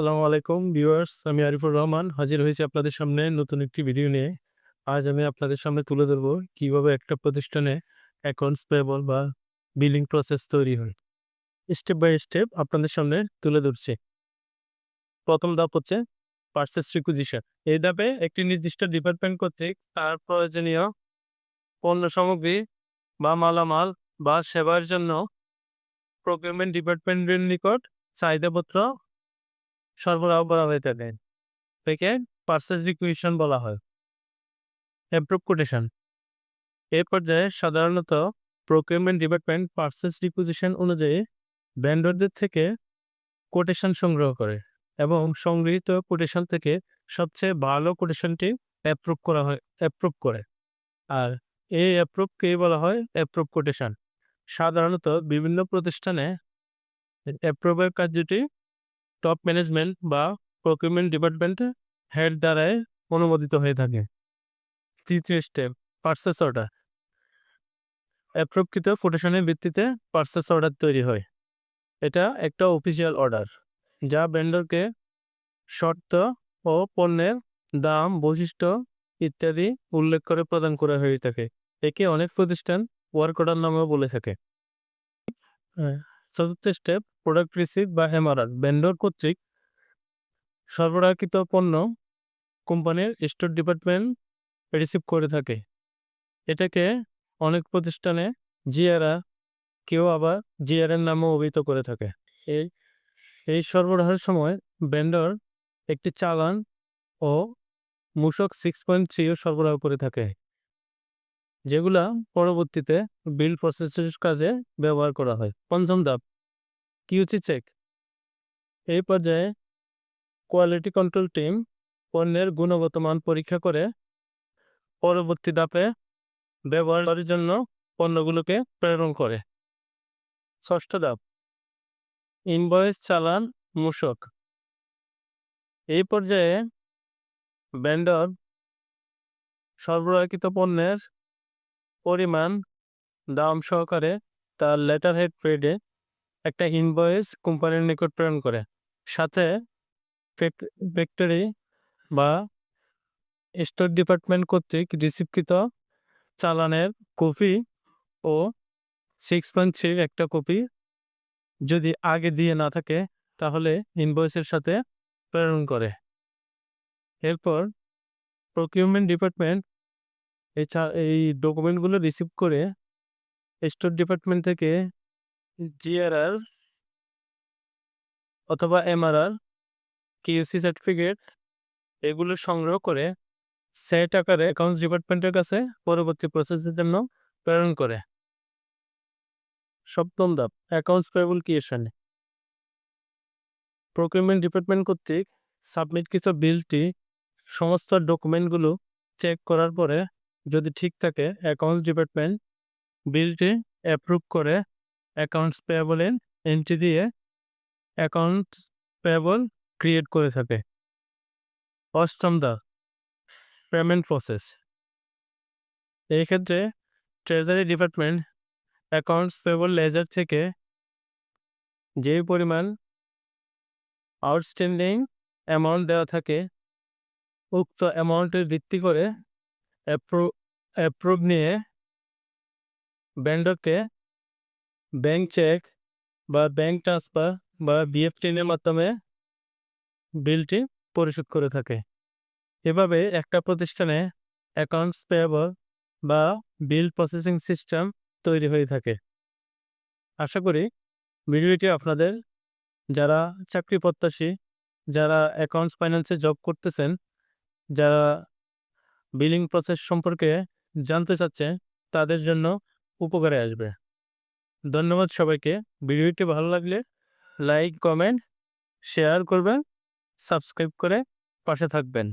আসসালামু আলাইকুম ভিউয়ার্স, আমি আরিফুর রহমান হাজির হয়েছি আপনাদের সামনে নতুন একটি ভিডিও নিয়ে। আজ আমি আপনাদের সামনে তুলে ধরবো কিভাবে একটা প্রতিষ্ঠানে অ্যাকাউন্টস পেয়েবল বা বিলিং প্রসেস তৈরি হয়। স্টেপ বাই স্টেপ আপনাদের সামনে তুলে ধরছি। প্রথম ধাপ হচ্ছে পারচেজ রিকুইজিশন। এই ধাপে একটি নির্দিষ্ট ডিপার্টমেন্ট কর্তৃক তার প্রয়োজনীয় পণ্য সামগ্রী বা মালামাল বা সেবার জন্য প্রকিউরমেন্ট ডিপার্টমেন্টের নিকট চাহিদাপত্র সরবরাহ করা হয়ে থাকে। থেকে পারচেজ রিকুইজিশন বলা হয়। Approve quotation. এ পর্যায়ে সাধারণত প্রকিউরমেন্ট ডিপার্টমেন্ট পারচেজ রিকুইজিশন অনুযায়ী ভেন্ডরদের থেকে কোটেশন সংগ্রহ করে এবং সংগৃহীত কোটেশন থেকে সবচেয়ে ভালো কোটেশনটি অ্যাপ্রুভ করে। আর এই অ্যাপ্রুভকেই বলা হয় অ্যাপ্রুভ কোটেশন। সাধারণত বিভিন্ন প্রতিষ্ঠানে অ্যাপ্রুভের কার্যটি টপ ম্যানেজমেন্ট বা প্রকিউরমেন্ট ডিপার্টমেন্টের হেড দ্বারাই অনুমোদিত হয়ে থাকে। তৃতীয় স্টেপ পারচেজ অর্ডার। অ্যাপ্রুভকৃত কোটেশনের ভিত্তিতে পারচেজ অর্ডার তৈরি হয়। এটা একটা অফিসিয়াল অর্ডার যা ভেন্ডরকে শর্ত ও পণ্যের দাম, বৈশিষ্ট্য ইত্যাদি উল্লেখ করে প্রদান করা হয়ে থাকে। একে অনেক প্রতিষ্ঠান ওয়ার্ক অর্ডার নামেও বলে থাকে। চতুর্থ স্টেপ প্রোডাক্ট রিসিভ বা এমআরআর। ভেন্ডর কর্তৃক সরবরাহকৃত পণ্য কোম্পানির স্টোর ডিপার্টমেন্ট রিসিভ করে থাকে। এটাকে অনেক প্রতিষ্ঠানে জিআরআর, কেউ আবার জিআরএর নামেও অভিহিত করে থাকে। এই এই সরবরাহের সময় ভেন্ডর একটি চালান ও মূসক 6.3 সরবরাহ করে থাকে, যেগুলা পরবর্তীতে বিল প্রসেসের কাজে ব্যবহার করা হয়। পঞ্চম ধাপ কিউসি চেক। এই পর্যায়ে কোয়ালিটি কন্ট্রোল টিম পণ্যের গুণগত মান পরীক্ষা করে পরবর্তী ধাপে ব্যবহারের জন্য পণ্যগুলোকে প্রেরণ করে। ষষ্ঠ ধাপ ইনভয়েস, চালান, মূসক। এই পর্যায়ে ভেন্ডর সরবরাহকৃত পণ্যের পরিমাণ, দাম সহকারে তার লেটার হেড পেডে একটা ইনভয়েস কোম্পানির নিকট প্রেরণ করে। সাথে ফ্যাক্টরি বা স্টোর ডিপার্টমেন্ট কর্তৃক রিসিভকৃত চালানের কপি ও 6.3 একটা কপি যদি আগে দিয়ে না থাকে তাহলে ইনভয়েসের সাথে প্রেরণ করে। এরপর প্রকিউরমেন্ট ডিপার্টমেন্ট এই ডকুমেন্টগুলো রিসিভ করে স্টোর ডিপার্টমেন্ট থেকে জিআরআর অথবা এমআরআর, কিউসি সার্টিফিকেট এগুলো সংগ্রহ করে সেট আকারে অ্যাকাউন্টস ডিপার্টমেন্টের কাছে পরবর্তী প্রসেসের জন্য প্রেরণ করে। সপ্তম ধাপ accounts payable creation. Procurement department কর্তৃক সাবমিটকৃত বিলটি সমস্ত ডকুমেন্টগুলো চেক করার পরে যদি ঠিক থাকে অ্যাকাউন্টস ডিপার্টমেন্ট বিলটি অ্যাপ্রুভ করে অ্যাকাউন্টস পেয়েবলের এন্ট্রি দিয়ে অ্যাকাউন্টস পেয়েবল ক্রিয়েট করে থাকে। অষ্টম ধাপ পেমেন্ট প্রসেস। এই ক্ষেত্রে treasury department accounts payable ledger থেকে যে পরিমাণ আউটস্ট্যান্ডিং অ্যামাউন্ট দেওয়া থাকে উক্ত অ্যামাউন্টের ভিত্তি করে অ্যাপ্রুভ নিয়ে ভেন্ডরকে ব্যাংক চেক বা ব্যাংক ট্রান্সফার বা বিএফটির মাধ্যমে বিলটি পরিশোধ করে থাকে। এভাবে একটা প্রতিষ্ঠানে অ্যাকাউন্টস পেয়েবল বা বিল প্রসেসিং সিস্টেম তৈরি হয়ে থাকে। আশা করি ভিডিওটি আপনাদের, যারা চাকরি প্রত্যাশী, যারা অ্যাকাউন্টস ফাইন্যান্সে জব করতেছেন, যারা বিলিং প্রসেস সম্পর্কে জানতে চাচ্ছে, তাদের জন্য উপকারে আসবে। ধন্যবাদ সবাইকে। ভিডিওটি ভালো লাগলে লাইক, কমেন্ট, শেয়ার করবেন, সাবস্ক্রাইব করে পাশে থাকবেন।